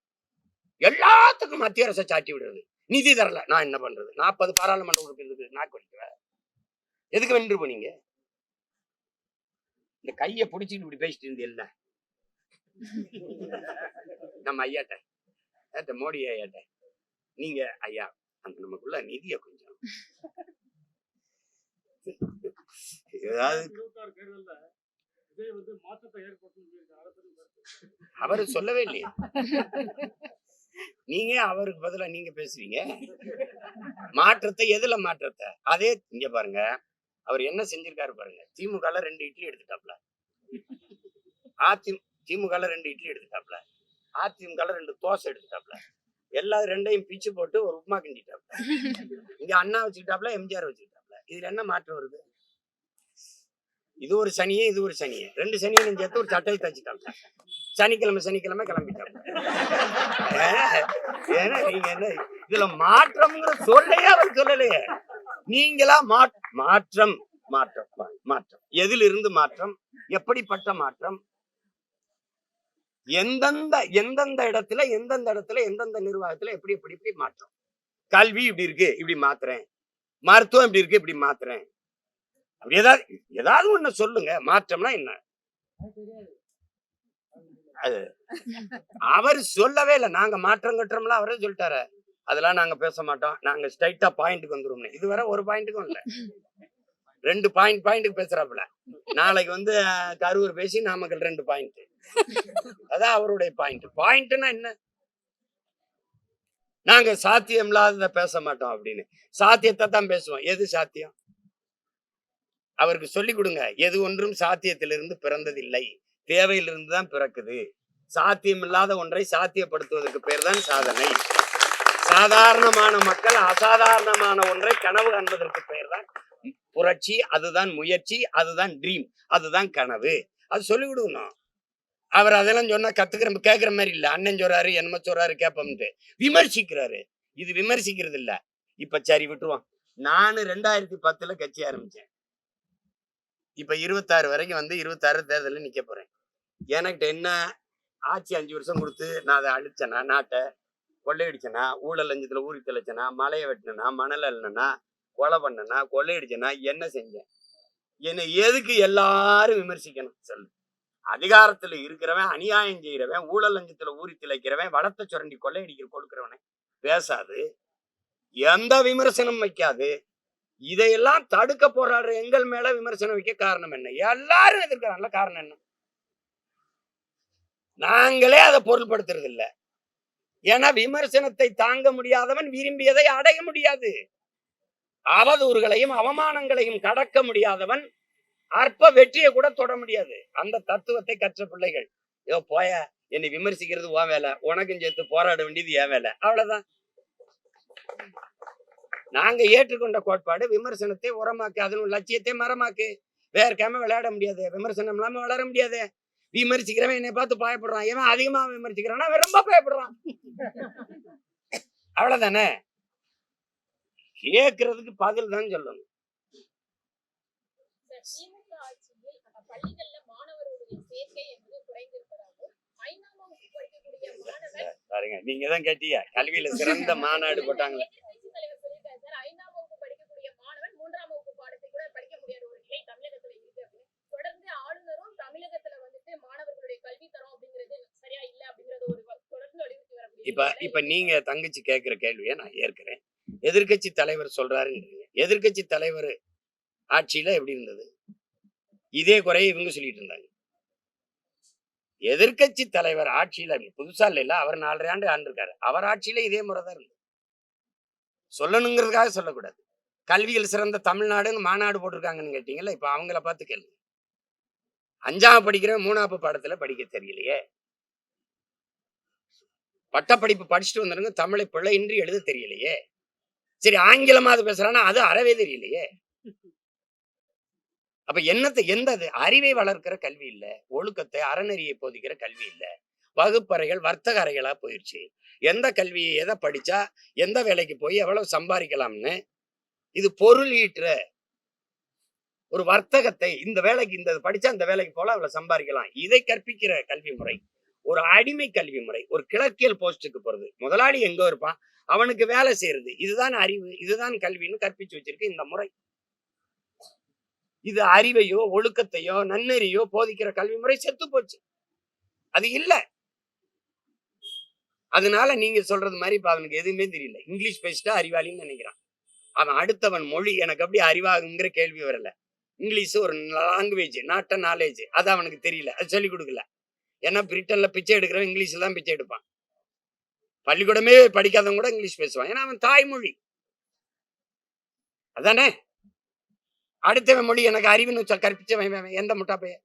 எல்லாத்துக்கும் மத்திய அரசை சாட்டி விடுறது. நிதி தரல, நான் என்ன பண்றது? 40 பாராளுமன்ற உறுப்பினருக்கு நாக்கு வலிக்குவேன். எதுக்கு வென்று போனீங்க? இந்த கையை பிடிச்சிட்டு இப்படி பேசிட்டு இருந்தீல்ல நம்ம ஐயாட்ட மோடி ஐயாட்ட, நீங்க ஐயா அந்த நமக்குள்ள நிதிய கொஞ்சம் ஏதாவது அவரு சொல்லவே இல்லையா? நீங்க அவருக்கு பதிலா நீங்க பேசுவீங்க. மாற்றத்தை எதுல மாற்றத்தை? அதே இங்க பாருங்க, அவர் என்ன செஞ்சிருக்காரு பாருங்க. திமுக 2 இட்லி எடுத்துட்டாப்ல, திமுக 2 இட்லி எடுத்துட்டாப்ல, அதிமுக 2 தோசை எடுத்துட்டாப்ல, எல்லா ரெண்டையும் பிச்சு போட்டு ஒரு உப்புமா கிண்டிட்டாப்ல. இங்க அண்ணா வச்சுக்கிட்டாப்ல, எம்ஜிஆர் வச்சுக்கிட்டாப்ல. இதுல என்ன மாற்றம் வருது? இது ஒரு சனியே, இது ஒரு சனியே, 2 சனியை சேர்த்து ஒரு சட்டையை தச்சுட்டாப்ல. சனிக்கிழமை கிளம்பிட்டாப்ல. ஏன்னா நீங்க என்ன இதுல மாற்றம்ங்கிற சொல்லையே அவர் சொல்லலையே. நீங்களா மாற்றம் மாற்றம் மாற்றம் எதிலிருந்து மாற்றம், எப்படிப்பட்ட மாற்றம், எந்தெந்த இடத்துல எந்தெந்த நிர்வாகத்துல எப்படி எப்படி இப்படி மாற்றம். கல்வி இப்படி இருக்கு இப்படி மாத்துறேன், மருத்துவம் இப்படி இருக்கு இப்படி மாத்துறேன். அப்படி ஏதாவது ஒண்ணு சொல்லுங்க. மாற்றம்னா என்ன? அது அவர் சொல்லவே இல்லை. நாங்க மாற்றம் கட்டுறோம்ல அவரே சொல்லிட்டாரு. அதெல்லாம் நாங்க பேச மாட்டோம், நாங்க ஸ்ட்ரைட்டா பாயிண்ட்டுக்கு வந்துருவோம். இதுவரை ஒரு பாயிண்ட்டுக்கும் இல்ல, 2 பாயிண்ட்டுக்கு பேசுறாப்புல. நாளைக்கு கரூர் பேசி நாமக்கல் 2 பாயிண்ட். அதான் அவருடைய பாயிண்ட்னா என்ன? நாங்க சாத்தியம் இல்லாதத பேச மாட்டோம் அப்படின்னு. சாத்தியத்தை தான் பேசுவோம். எது சாத்தியம்? அவருக்கு சொல்லிக் கொடுங்க. எது ஒன்றும் சாத்தியத்திலிருந்து பிறந்ததில்லை, தேவையிலிருந்து தான் பிறக்குது. சாத்தியம் இல்லாத ஒன்றை சாத்தியப்படுத்துவதற்கு பேர் தான் சாதனை. சாதாரணமான மக்கள் அசாதாரணமான ஒன்றை கனவு காண்பதற்கு பெயர் தான் புரட்சி. அதுதான் முயற்சி, அதுதான் ட்ரீம், அதுதான் கனவு. அது சொல்லிக் கொடுக்கணும். அவர் அதெல்லாம் சொன்னா கேட்கிற மாதிரி இல்ல. அண்ணன் சொல்றாரு, என்னமோ சொல்றாரு, கேட்போம்ட்டு விமர்சிக்கிறாரு. இது விமர்சிக்கிறது இல்ல. இப்ப சரி விட்டுருவான். நானு 2010 கட்சி ஆரம்பிச்சேன். இப்ப 26 வரைக்கும் 26 தேர்தலில் நிக்க போறேன். எனக்கு என்ன ஆட்சி 5 வருஷம் கொடுத்து நான் அதை அழிச்சேனா, நாட்டை கொள்ளையடிச்சனா, ஊழல் லஞ்சத்துல ஊறி தெளிச்சனா, மலையை வெட்டினா, மணல் அள்ளனா, கொலை பண்ணனா, கொள்ளையடிச்சனா, என்ன செஞ்சேன்? என்னை எதுக்கு எல்லாரும் விமர்சிக்கணும் சொல்லு? அதிகாரத்துல இருக்கிறவன், அநியாயம் செய்யறவன், ஊழல் லஞ்சத்துல ஊறி திளைக்கிறவன், வளத்தை சுரண்டி கொள்ளையடிக்கிற கொடுக்கிறவனை பேசாது, எந்த விமர்சனம் வைக்காது. இதையெல்லாம் தடுக்க போராடுற எங்கள் மேல விமர்சனம் வைக்க காரணம் என்ன? எல்லாரும் எதிர்க்கிறாங்கல்ல, காரணம் என்ன? நாங்களே அதை பொருள்படுத்துறது இல்ல. ஏன்னா விமர்சனத்தை தாங்க முடியாதவன் விரும்பியதை அடைய முடியாது. அவதூறுகளையும் அவமானங்களையும் கடக்க முடியாதவன் அற்ப வெற்றியை கூட தொட முடியாது. அந்த தத்துவத்தை கற்ற பிள்ளைகள், போய என்னை விமர்சிக்கிறது உன் வேலை, உனக்கும் சேர்த்து போராட வேண்டியது என் வேலை, அவ்வளவுதான். நாங்க ஏற்றுக்கொண்ட கோட்பாடு விமர்சனத்தை உரமாக்கு, அதன் லட்சியத்தை மரமாக்கு. வேர்க்காம விளையாட முடியாது, விமர்சனம் இல்லாம வளர முடியாது. விமர்சிக்கிறவன் என்னை பார்த்து பயப்படுறான், ஏன் அதிகமா விமர்சிக்கிறான், அவன் ரொம்ப பயப்படுறான். அவ்வளவுதானே. கேட்கறதுக்கு பதில் தான் சொல்லணும். பாருங்க, நீங்க தான் கேட்டீங்க, கல்வியில சிறந்த மாநாடு போட்டாங்களே. இப்ப நீங்க தங்கச்சி கேட்கிற கேள்வியை நான் ஏற்கிறேன். எதிர்கட்சி தலைவர் சொல்றாருன்றீங்க. எதிர்கட்சி தலைவர் ஆட்சியில எப்படி இருந்தது? இதே குறைய இவங்க சொல்லிட்டு இருந்தாங்க. எதிர்கட்சி தலைவர் ஆட்சியில புதுசா இல்ல, அவர் 4.5 ஆண்டு ஆண்டிருக்காரு. அவர் ஆட்சியில இதே முறைதான் இருந்தது. சொல்லணுங்கிறதுக்காக சொல்லக்கூடாது. கல்வியில் சிறந்த தமிழ்நாடுன்னு மாநாடு போட்டிருக்காங்கன்னு கேட்டீங்கல்ல, இப்ப அவங்கள பார்த்து கேள்வி. 5ஆம் படிக்கிற 3ஆம் பாடத்துல படிக்க தெரியலையே. பட்டப்படிப்பு படிச்சுட்டு வந்துருங்க, தமிழை பிழையின்றி எழுத தெரியலையே. சரி, ஆங்கிலமாவது பேசுறானா, அது அறவே தெரியலையே. அப்ப எந்த அறிவை வளர்க்கிற கல்வி இல்ல, ஒழுக்கத்தை அறநெறியை போதிக்கிற கல்வி இல்ல, வகுப்பறைகள் வர்த்தக அறைகளா போயிடுச்சு. எந்த கல்வி எதை படிச்சா எந்த வேலைக்கு போய் எவ்வளவு சம்பாதிக்கலாம்னு, இது பொருள் ஈட்டுற ஒரு வர்த்தகத்தை, இந்த வேலைக்கு இந்த படிச்சா இந்த வேலைக்கு போல அவ்வளவு சம்பாதிக்கலாம், இதை கற்பிக்கிற கல்வி முறை ஒரு அடிமை கல்வி முறை. ஒரு கிழக்கியல் போஸ்டுக்கு போறது, முதலாளி எங்க இருப்பான், அவனுக்கு வேலை செய்யறது, இதுதான் அறிவு, இதுதான் கல்வின்னு கற்பிச்சு வச்சிருக்கு இந்த முறை. இது அறிவையோ ஒழுக்கத்தையோ நன்னெறியோ போதிக்கிற கல்வி முறை செத்து போச்சு. அது இல்ல. அதனால நீங்க சொல்றது மாதிரி இப்ப அவனுக்கு எதுவுமே தெரியல. இங்கிலீஷ் பேசிட்டா அறிவாளின்னு நினைக்கிறான். அவன் அடுத்தவன் மொழி எனக்கு அப்படி அறிவாகுங்கிற கேள்வி வரல. இங்கிலீஷ் ஒரு லாங்குவேஜ், நாட் அ நாலேஜ். அது அவனுக்கு தெரியல, அது சொல்லிக் கொடுக்கல. ஏன்னா பிரிட்டன்ல பிச்சை எடுக்கிறவன் இங்கிலீஷ்ல தான் பிச்சை எடுப்பான். பள்ளிக்கூடமே படிக்காதவன் கூட இங்கிலீஷ் பேசுவான். ஏன்னா அவன் தாய்மொழி அதானே. அடுத்தவன் மொழி எனக்கு அறிவுன்னு கற்பிச்சவன் எந்த முட்டா பைய?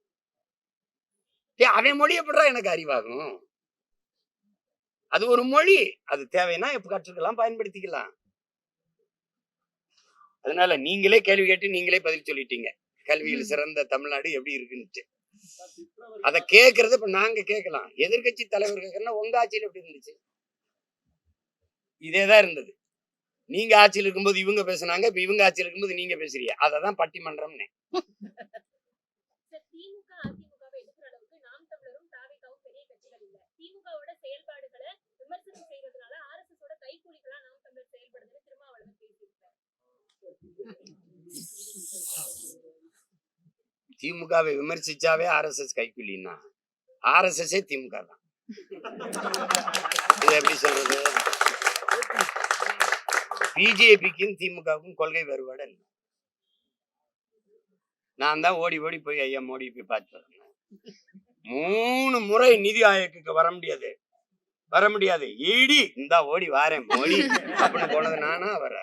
அவன் மொழி எப்படிதான் எனக்கு அறிவாகும்? அது ஒரு மொழி. அது தேவைன்னா எப்ப கற்றுக்கலாம், பயன்படுத்திக்கலாம். அதனால நீங்களே கேள்வி கேட்டு நீங்களே பதில் சொல்லிட்டீங்க. கல்வியில் சிறந்த தமிழ்நாடு எப்படி இருக்குன்னு. அதை கேட்கறது இப்ப நாங்க கேட்கலாம். எதிர்கட்சி தலைவர் கேட்கறதுனா உங்க ஆட்சியில் எப்படி இருந்துச்சு? இதேதான் இருந்தது. நீங்க ஆட்சியில் இருக்கும்போது இவங்க பேசுனாங்க, இப்ப இவங்க ஆட்சியில் இருக்கும்போது நீங்க பேசுறீங்க. அததான் பட்டிமன்றம்னு. திமுகவை விமர்சிச்சாவே ஆர்எஸ்எஸ் கைக்கூலின்னா ஆர்எஸ்எஸ்ஸே திமுக தான். இது எப்படி சொல்றது? பிஜேபிக்கும் திமுகவுக்கும் கொள்கை வேறுபாடு இல்லை. நான் தான் ஓடி ஓடி போய் ஐயா மோடி போய் பார்த்து வரேன். 3 முறை நிதி ஆயோக்கு வர முடியாது. ஈடி இந்தா ஓடி வாரேன் மோடி அப்படின்னு போனது நானா வர.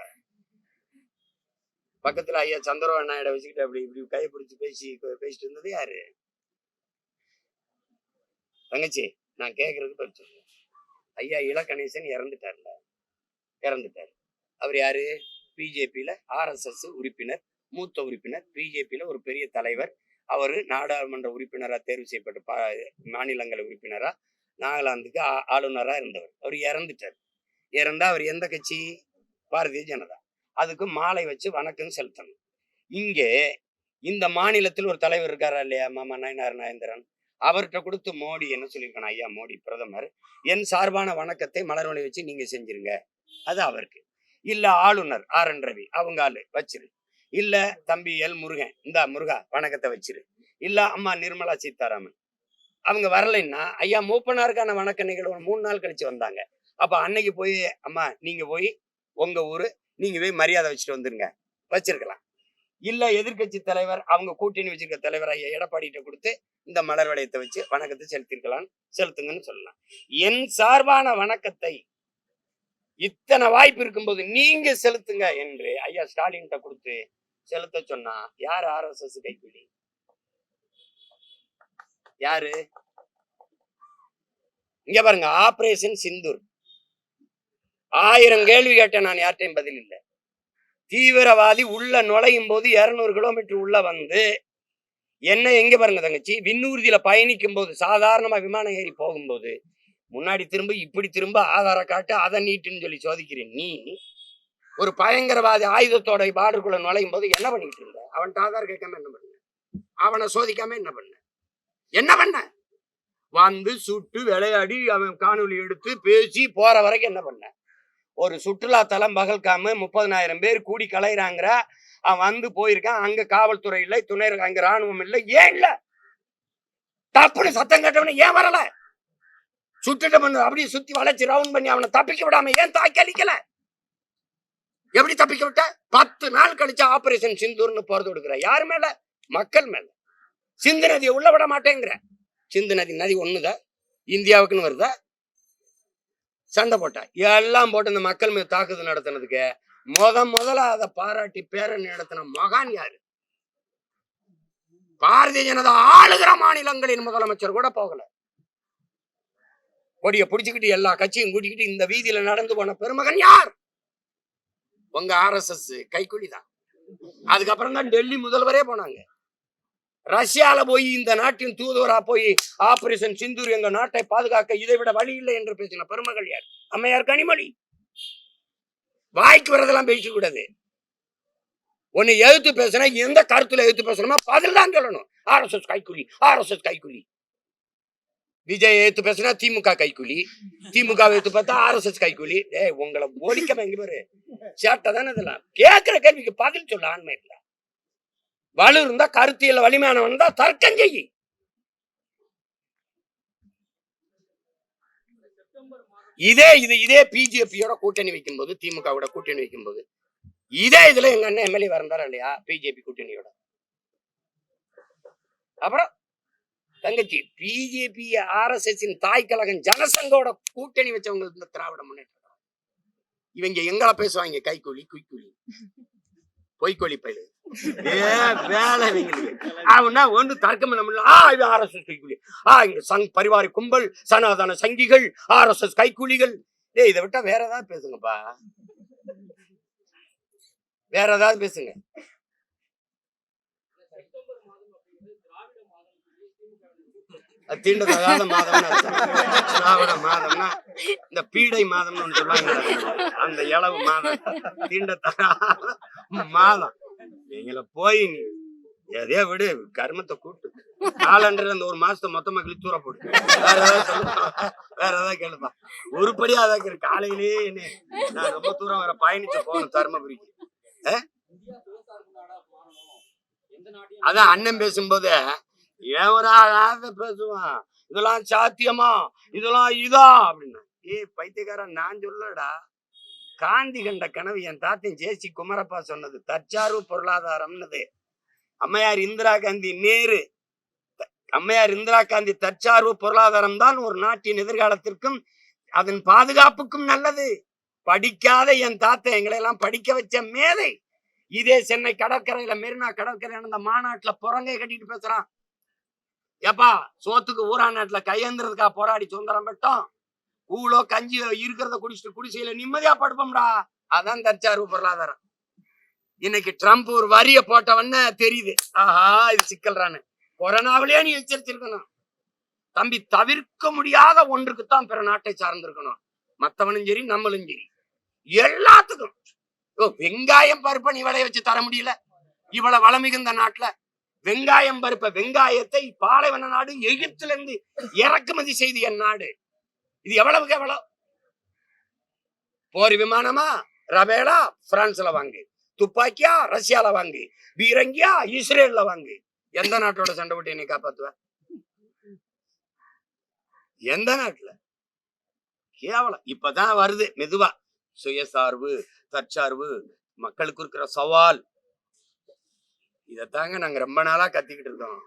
பக்கத்துல ஐயா சந்திரபாபு நாயுடு வச்சுக்கிட்டு அப்படி இப்படி கையை பிடிச்சி பேசிட்டு இருந்தது யாரு? தங்கச்சி நான் கேக்குறதுக்கு பதில் சொல்றேன். ஐயா இலகணேசன் இறந்துட்டாரு. அவர் யாரு? பிஜேபியில ஆர்எஸ்எஸ் உறுப்பினர், மூத்த உறுப்பினர், பிஜேபியில ஒரு பெரிய தலைவர். அவரு நாடாளுமன்ற உறுப்பினரா தேர்வு செய்யப்பட்ட மாநிலங்களவை உறுப்பினரா, நாகாலாந்துக்கு ஆளுநரா இருந்தவர். அவர் இறந்துட்டார். இறந்தா அவர் எந்த கட்சி? பாரதிய ஜனதா. அதுக்கு மாலை வச்சு வணக்கம் செலுத்தணும். இங்கே இந்த மாநிலத்தில் ஒரு தலைவர் இருக்காரா இல்லையா, மாமா நயனார் நாகேந்திரன். அவர்கிட்ட கொடுத்து மோடி என்ன சொல்லியிருக்கணும்? ஐயா மோடி பிரதமர், என் சார்பான வணக்கத்தை மலர்வழி வச்சு நீங்க செஞ்சிருங்க. அது அவருக்கு. இல்ல ஆளுநர் RN ரவி அவங்க ஆளு வச்சிரு. இல்ல தம்பி எல் முருகன், இந்த முருகா வணக்கத்தை வச்சிரு. இல்ல அம்மா நிர்மலா சீதாராமன் அவங்க வரலைன்னா ஐயா மூப்பனாருக்கான வணக்க நிகழ்வு 3 நாள் கழிச்சு வந்தாங்க. அப்ப அன்னைக்கு போய் அம்மா நீங்க போய் உங்க ஊரு நீங்க போய் மரியாதை வச்சுட்டு வந்துருங்க, வச்சிருக்கலாம். இல்ல எதிர்கட்சி தலைவர் அவங்க கூட்டணி வச்சிருக்க தலைவர் ஐயா எடப்பாடிகிட்ட கொடுத்து இந்த மலர் வளையத்தை வச்சு வணக்கத்தை செலுத்துங்கன்னு சொல்லலாம். என் சார்பான வணக்கத்தை இத்தனை வாய்ப்பு இருக்கும்போது நீங்க செலுத்துங்க என்று ஐயா ஸ்டாலின் கொடுத்து செலுத்த சொன்னா யாரு RSS கைக்கூலி? யாரு? இங்க பாருங்க, ஆபரேஷன் சிந்தூர் 1000 கேள்வி கேட்டேன், நான் யார்ட்டையும் பதில் இல்லை. தீவிரவாதி உள்ள நுழையும் போது 200 கிலோமீட்டர் உள்ள வந்து என்ன எங்க பாருங்க தங்கச்சி, விண்ணூர்தியில பயணிக்கும் போது சாதாரணமா விமானம் ஏறி போகும்போது முன்னாடி திரும்ப இப்படி திரும்ப ஆதார காட்டு அதை நீட்டுன்னு சொல்லி சோதிக்கிறேன். நீ ஒரு பயங்கரவாதி ஆயுதத்தோட பார்டருக்குள்ள நுழையும் போது என்ன பண்ணிட்டு இருந்த? அவன்கிட்ட ஆதார் கேட்காம என்ன பண்ண? அவனை சோதிக்காம என்ன பண்ண? வந்து சுட்டு விளையாடி அவன் காணொலி எடுத்து பேசி போற வரைக்கும் என்ன பண்ண? ஒரு சுற்றுலா தலம் பகல்காம 30,000 பேர் கூடி கலைறாங்கிற அவன் வந்து போயிருக்கான். அங்க காவல்துறை இல்லை, துணை அங்க ராணுவம் இல்லை. ஏன் இல்ல? தப்புன்னு சத்தம் கேட்டவன ஏன் வரல? சுட்டுட்டு அப்படியே சுத்தி வளைச்சு ரவுண்ட் பண்ணி அவனை தப்பிக்க விடாம ஏன் தாக்கி அடிக்கல? எப்படி தப்பிக்க விட்ட? 10 நாள் கழிச்சு ஆபரேஷன் சிந்தூர்னு போறது கொடுக்குற. யாரு மேல? மக்கள் மேல. சிந்து நதியை உள்ள விட மாட்டேங்கிற. சிந்து நதி ஒண்ணுதான் இந்தியாவுக்குன்னு வருதா? சண்டை போட்டா எல்லாம் போட்டு இந்த மக்கள் மீது தாக்குதல் நடத்தினதுக்கு முதல்ல அதை பாராட்டி பேரணி நடத்தின மகான் யாரு? பாரதிய ஜனதா ஆளுகிற மாநிலங்களின் முதலமைச்சர் கூட போகல. கொடியை பிடிச்சுக்கிட்டு எல்லா கட்சியும் கூட்டிக்கிட்டு இந்த வீதியில நடந்து போன பெருமகன் யார்? உங்க RSS கைக்கூலி தான். அதுக்கப்புறம் தான் டெல்லி முதல்வரே போனாங்க. ரஷ்யால போய் இந்த நாட்டின் தூதுவரா போய் ஆபரேஷன் சிந்தூர் எங்க நாட்டை பாதுகாக்க இதை விட வழி இல்லை என்று பேசின பெருமகள் யார்? அம்மையார் கனிமொழி. வாய்க்கு வரதெல்லாம் பேசக்கூடாது. உன்னை எதிர்த்து பேசினா எந்த கருத்துல எதிர்த்து பேசணுமா பதில் தான் சொல்லணும். RSS கைக்கூலி. விஜய் எடுத்து பேசினா திமுக கைக்கூலி, திமுக எடுத்து பார்த்தா RSS கைக்கூலி. உங்களை ஒழிக்க எங்க பேரு சேட்டை தானே. இதெல்லாம் கேட்கிற கேள்விக்கு பதில் சொல்ல ஆண்மை இல்லை. வலு இருந்தா, கருத்தியல் வலிமையானவன் தான் தர்க்கம் செய்யி. இதே பிஜேபியோட கூட்டணி வைக்கும் போது, திமுகவோட கூட்டணி வைக்கும் போது, இதே இதுல எங்க அண்ணன் எம்எல்ஏ வரந்தாரா இல்லையா பிஜேபி கூட்டணியோட? அப்புறம் தங்கச்சி பிஜேபி RSS தாய் கழகம் ஜனசங்கோட கூட்டணி வச்சவங்க இந்த திராவிட முன்னேற்ற இவங்க எங்களை பேசுவாங்க கைக்கூலி குய்க்கூலி பொய்கோழி பயிலு வேலை அவனா ஒன்று தர்க்கம் இது RSS கைக்கூலி இங்க பரிவார கும்பல் சனாதன சங்கிகள் RSS கைக்கூலிகள். இதை விட்டா வேற ஏதாவது பேசுங்கப்பா, வேற ஏதாவது பேசுங்க. தீண்டத்தகாத மாதம் திராவிட மாதம்னா இந்த பீடை மாதம்னு ஒண்ணு சொல்லுவாங்க, அந்த இளவு மாதம் தீண்டத்தகாத மாதம். நீங்கள போய் எதையோ விடு, கர்மத்தை கூட்டு காலண்டர் அந்த ஒரு மாசத்தை மொத்தமா கிழித்தூர போட்டு வேற ஏதாவது கேளுப்பா. உருப்படியா அதான் காலையிலேயே என்ன நான் ரொம்ப தூரம் வர பயணிச்சு போகணும் தர்மபுரிக்கு. அதான் அண்ணன் பேசும்போது ஏவராத பேசுவான், இதெல்லாம் சாத்தியமா, இதெல்லாம் இதா அப்படின்னா. பைத்தியக்காரன், நான் சொல்லடா, காந்தி கண்ட கனவு என் தாத்தன் ஜேசி குமரப்பா சொன்னது தற்சார்பு பொருளாதாரம்னது. அம்மையார் இந்திரா காந்தி நேரு, அம்மையார் இந்திரா காந்தி தற்சார்பு பொருளாதாரம் தான் ஒரு நாட்டின் எதிர்காலத்திற்கும் அதன் பாதுகாப்புக்கும் நல்லது. படிக்காத என் தாத்தன் எங்களை எல்லாம் படிக்க வச்ச மேதை. இதே சென்னை கடற்கரையில மெரினா கடற்கரையில அந்த மாநாட்டுல புறங்கை கட்டிட்டு பேசுறான். ஏப்பா சோத்துக்கு ஊரா நாட்டுல கையேந்திரதுக்கா போராடி சுதந்திரம் பெற்றோம், கூழோ கஞ்சியோ இருக்கிறத குடிச்சிட்டு குடிசையில நிம்மதியா படுப்போம்டா. அதான் தற்சார்பு பொருளாதாரம். இன்னைக்கு ட்ரம்ப் ஒரு வரிய போட்டவன்னு தெரியுது, ஆஹா இது சிக்கல்றான்னு. கொரோனாவிலேயே நீ எச்சரிச்சிருக்கணும் தம்பி. தவிர்க்க முடியாத ஒன்றுக்குத்தான் பிற நாட்டை சார்ந்திருக்கணும். மத்தவனும் சரி நம்மளும் சரி எல்லாத்துக்கும். வெங்காயம் பருப்பை நீ விளைய வச்சு தர முடியல இவ்வளவு வளமிகுந்த நாட்டுல? வெங்காயம் பருப்ப வெங்காயத்தை பாலைவன நாடு எகிப்துல இருந்து இறக்குமதி செய்து என் நாடு. இது எவ்வளவுக்கு எவ்வளவு? போர் விமானமா ரபேலா பிரான்ஸ்ல வாங்கு, துப்பாக்கியா ரஷ்யால வாங்கு, பீரங்கியா இஸ்ரேல்ல வாங்கு. எந்த நாட்டோட சண்டை விட்டு என்னை காப்பாத்துவ? எந்த நாட்டுல? கேவலம். இப்பதான் வருது மெதுவா சுயசார்பு தற்சார்பு, மக்களுக்கு இருக்கிற சவால். இதத்தாங்க நாங்க ரொம்ப நாளா கத்திக்கிட்டு இருக்கோம்.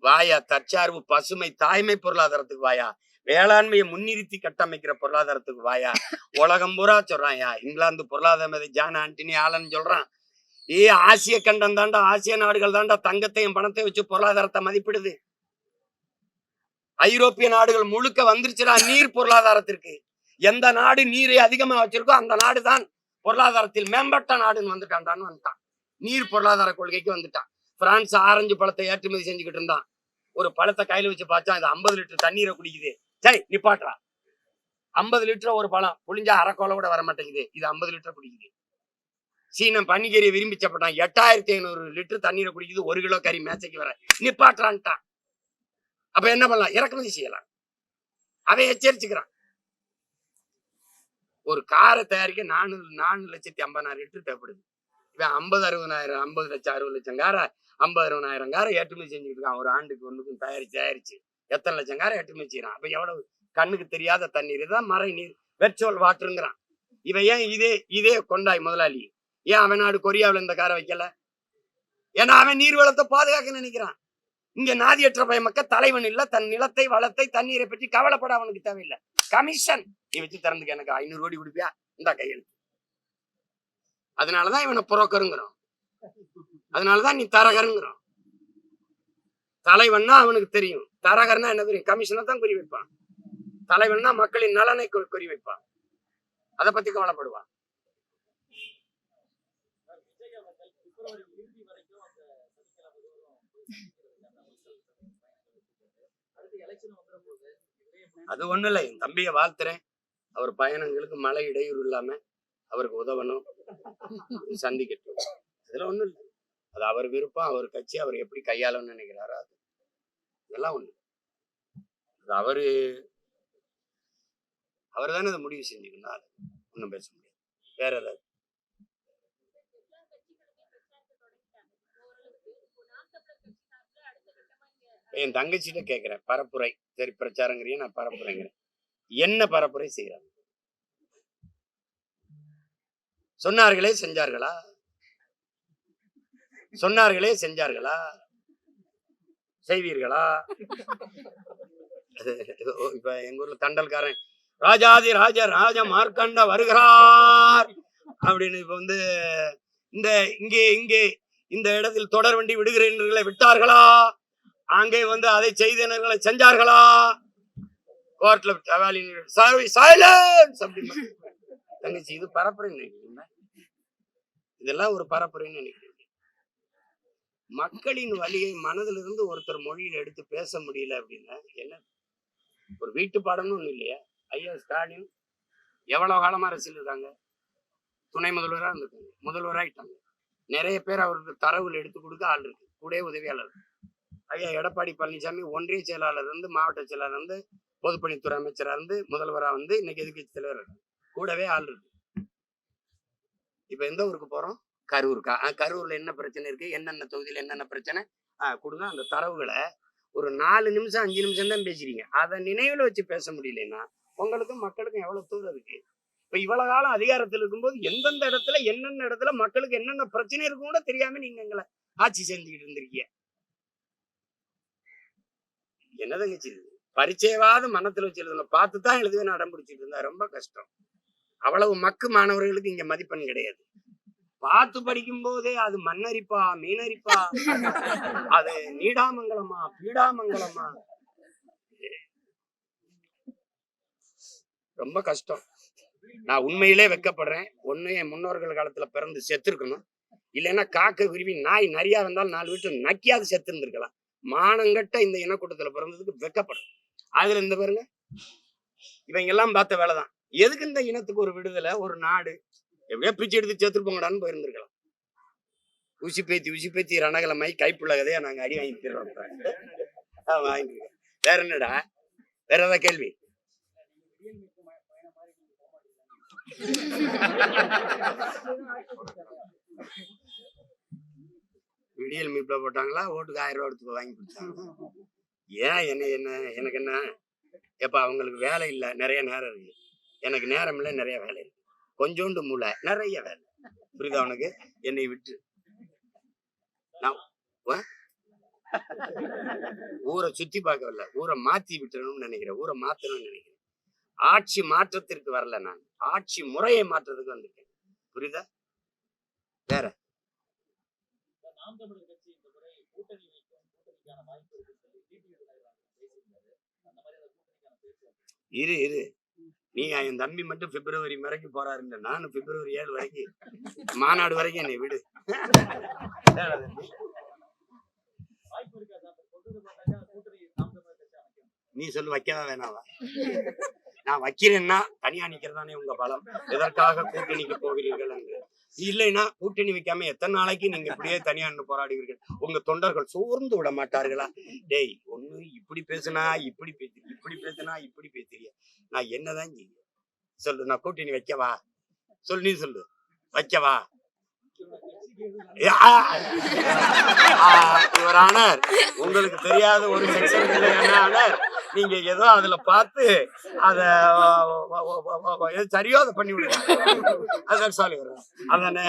வாயா தற்சார்பு பசுமை தாய்மை பொருளாதாரத்துக்கு வாயா, வேளாண்மையை முன்னிறுத்தி கட்டமைக்கிற பொருளாதாரத்துக்கு வாயா. உலகம் பூரா சொல்றான். இங்கிலாந்து பொருளாதார ஜான் ஆண்டனி ஆலன் சொல்றான், ஆசிய கண்டம் தாண்டா, ஆசிய நாடுகள் தாண்டா தங்கத்தையும் பணத்தை வச்சு பொருளாதாரத்தை மதிப்பிடுது. ஐரோப்பிய நாடுகள் முழுக்க வந்துருச்சுடா நீர் பொருளாதாரத்திற்கு. எந்த நாடு நீரை அதிகமா வச்சிருக்கோ அந்த நாடு தான் பொருளாதாரத்தில் மேம்பட்ட நாடுன்னு வந்துட்டான். நீர் பொருளாதார கொள்கைக்கு வந்துட்டான். பிரான்ஸ் ஆரஞ்சு பழத்தை ஏற்றுமதி செஞ்சுக்கிட்டு இருந்தான். ஒரு பழத்தை கையில வச்சு பார்த்தா இது 50 லிட்டர் தண்ணீரை குடிக்குது. சரி நிப்பாட்டுறா, 50 லிட்டர் ஒரு பழம் புளிஞ்சா அரைக்கோலை கூட வர மாட்டேங்குது, இது 50 லிட்டர் குடிக்குது. சீனம் பன்னிக்கறியை விரும்பி சாப்பிட்டான், 8500 லிட்டர் தண்ணீரை குடிக்குது, 1 கிலோ கறி மேசைக்கு வர. நிப்பாட்டுறான்ட்டான். அப்ப என்ன பண்ணலாம்? இறக்குமதி செய்யலாம். அவன் எச்சரிச்சுக்கிறான். ஒரு காரை தயாரிக்க 4,50,000 லிட்டர் தேவைப்படுது. இவன் 50 லட்சம் 60 லட்சம் காரை 50,000 காரை ஏற்றுமதி செஞ்சுட்டு இருக்கான் ஒரு ஆண்டுக்கு. ஒண்ணுக்கும் தயாரிச்சு எத்தனை லட்சம் காரை ஏற்றுமதி செய்யறான். அப்ப எவ்வளவு? கண்ணுக்கு தெரியாத தண்ணீர் தான் மறை நீர், வெர்ச்சுவல் வாட்டருங்கிறான். இவன் ஏன் இதே கொண்டாய் முதலாளி ஏன் அவன் நாடு கொரியாவில் இந்த காரை வைக்கல? ஏன்னா அவன் நீர் வளத்தை பாதுகாக்க நினைக்கிறான். இங்க நாதியற்ற பயமக்க தலைவன் இல்ல, தன் நிலத்தை வளத்தை தண்ணீரை பற்றி கவலைப்பட அவனுக்கு தேவையில்லை. கமிஷன் நீ வச்சு திறந்துக்க, எனக்கு 500 கோடி கொடுப்பியா, இந்த கையெழுத்து. அதனாலதான் இவனை புரோக்கருங்கிறோம், அதனாலதான் நீ தரகருங்கிறோம். தலைவன்னா அவனுக்கு தெரியும், தரகர்னா என்ன தெரியும்? கமிஷனை தான் குறி வைப்பான். தலைவன்னா மக்களின் நலனை குறி வைப்பான், அதை பத்தி கவலைப்படுவான். அது ஒண்ணு இல்லை, என் தம்பியை வாழ்த்துறேன். அவர் பயணங்களுக்கு மழை இடையூறு இல்லாம அவருக்கு உதவணும், சந்திக்கட்டும். அதுல ஒண்ணும் இல்லை. அது அவர் விருப்பம், அவர் கட்சி, அவர் எப்படி கையாளணும்னு நினைக்கிறாரோ அது. இதெல்லாம் ஒண்ணு. அது அவர் தானே அதை முடிவு செஞ்சுக்கணும். அது ஒன்றும் பேச முடியாது. வேற ஏதாவது என் தங்கச்சிட்ட கேட்கிறேன், பரப்புரை சரி பிரச்சாரங்கிறிய, நான் பரப்புரைங்கிறேன், என்ன பரப்புரை செய்யறாங்க? சொன்னார்களே செஞ்சார்களா? சொன்னார்களே செஞ்சார்களா? செய்வீர்களா? இப்ப எங்க ஊர்ல தண்டல்காரன் ராஜாதி ராஜ ராஜ மார்க்கண்ட வருகிறார் அப்படின்னு இப்ப வந்து இந்த இங்கே இங்கே இந்த இடத்தில் தொடர் வண்டி விடுகிறீர்களை விட்டார்களா? அங்கே வந்து அதை செய்தனர்களை செஞ்சார்களா? கோர்ட்ல தங்கச்சி இது பரப்புரைன்னு நினைக்கிறீங்க? இதெல்லாம் ஒரு பரப்புரைன்னு நினைக்கிறீங்க? மக்களின் வழியை மனதிலிருந்து ஒருத்தர் மொழியில எடுத்து பேச முடியல அப்படின்னா என்ன? ஒரு வீட்டு பாடம்னு ஒண்ணு இல்லையா? ஐயா ஸ்டாலின் எவ்வளவு காலமா அரசியல் இருக்காங்க, துணை முதல்வரா இருந்திருக்காங்க, முதல்வராயிட்டாங்க. நிறைய பேர் அவருக்கு தரவுகள் எடுத்து கொடுக்க ஆள் இருக்கு, கூட உதவியாளர். ஐயா எடப்பாடி பழனிசாமி ஒன்றிய செயலாளர் இருந்து, மாவட்ட செயலாளர் இருந்து, பொதுப்பணித்துறை அமைச்சரா இருந்து, முதல்வரா வந்து இன்னைக்கு எதிர்கட்சி தலைவர் கூடவே ஆள் இருக்கு. இப்ப எந்த ஊருக்கு போறோம்? கரூருக்கா? கரூர்ல என்ன பிரச்சனை இருக்கு, என்னென்ன தொகுதியில என்னென்ன பிரச்சனை கொடுங்க. அந்த தரவுகளை ஒரு 4 நிமிஷம் 5 நிமிஷம் தான் பேசுறீங்க. அதை நினைவுல வச்சு பேச முடியலன்னா உங்களுக்கும் மக்களுக்கும் எவ்வளவு தூரம் இருக்கு? இப்ப இவ்வளவு காலம் அதிகாரத்தில் இருக்கும்போது எந்தெந்த இடத்துல என்னென்ன இடத்துல மக்களுக்கு என்னென்ன பிரச்சனை இருக்கும் கூட தெரியாம நீங்க எங்களை ஆட்சி செஞ்சுக்கிட்டு இருந்திருக்கீங்க. என்னதங்கச்சி பரிச்சயவாத மனத்துல வச்சு எழுதுன பார்த்துதான் எழுதுவேன் அடம் பிடிச்சிட்டு இருந்தா ரொம்ப கஷ்டம். அவ்வளவு மக்கு மாணவர்களுக்கு இங்க மதிப்பெண் கிடையாது. பார்த்து படிக்கும் போதே அது மண்ணரிப்பா மீனரிப்பா, அது நீடாமங்கலமா பீடாமங்கலமா, ரொம்ப கஷ்டம். நான் உண்மையிலே வெக்கப்படுறேன். ஒண்ணு என் முன்னோர்கள் காலத்துல பிறந்து செத்து இருக்கணும், இல்லைன்னா காக்க விரும்பி நாய் நிறையா வந்தாலும் 4 வீட்டு நக்கியாவது செத்து இருந்திருக்கலாம். மானங்கட்ட இந்த இனக்கூட்டத்துல பிறந்ததுக்கு வெக்கப்படும். அதுல இந்த பாருங்க, இவங்க எல்லாம் பார்த்த வேலைதான். எதுக்கு இந்த இனத்துக்கு ஒரு விடுதலை, ஒரு நாடு? எப்படியா பிச்சு எடுத்து சேர்த்துருப்போங்கடான்னு போயிருந்திருக்கலாம். ஊசி பேத்தி ரணகலமாய் கைப்புள்ள கதையா நாங்க அடி வாங்கி தர்றோம். வாங்கிருக்கோம். வேற என்னடா? வேற ஏதாவது கேள்வி? விடியல் மீட்ல போட்டாங்களா? ஓட்டுக்கு 1000 ரூபா எடுத்து வாங்கி கொடுத்தாங்க. ஏன் என்ன எனக்கு என்ன? எப்ப அவங்களுக்கு வேலை இல்லை, நிறைய நேரம் இருக்கு. எனக்கு நேரம் இல்லை, நிறைய வேலை இருக்கு. கொஞ்சோண்டு மூளை, நிறைய வேலை. புரியுதா உனக்கு? என்னை விட்டு நான் ஊரை சுத்தி பார்க்கவில்லை, ஊரை மாத்தி விட்டுறணும்னு நினைக்கிறேன், ஊரை மாத்தணும்னு நினைக்கிறேன். ஆட்சி மாற்றத்திற்கு வரல, நான் ஆட்சி முறையை மாற்றத்துக்கு வந்திருக்கேன். புரியுதா? வேற இரு நீ என் தம்பி மட்டும் பிப்ரவரி வரைக்கும் போறாருங்க. நானும் பிப்ரவரி 7 வரைக்கும் மாநாடு வரைக்கும் என்னை விடு. நீ சொல்லு, வைக்கவா வேணாவா? நான் வைக்கிறேன்னா தனியா நிக்கிறதானே உங்க பலம். எதற்காக கூட்டணிக்கு போகிறீர்கள் என்று. இல்லைன்னா கூட்டணி வைக்காம எத்தனை நாளைக்கு நீங்க இப்படியே தனியா போராடுவீர்கள்? உங்க தொண்டர்கள் சோர்ந்து விட மாட்டார்களா? டேய், ஒண்ணு இப்படி பேசுனா இப்படி பேசு, இப்படி பேசுனா இப்படி பேசுறிய, நான் என்னதான் செய்ய சொல்லு? நான் கூட்டணி வைக்கவா? சொல்லு, நீ சொல்லு, வைக்கவா? ஆனர், உங்களுக்கு தெரியாத ஒரு செக்ஷன் இல்லைன்னா நீங்க ஏதோ அதுல பார்த்து அத சரியோ அதை பண்ணி விடுங்க. அதான் சாலி வரும். அதானே?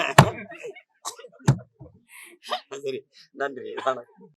சரி, நன்றி, வணக்கம்.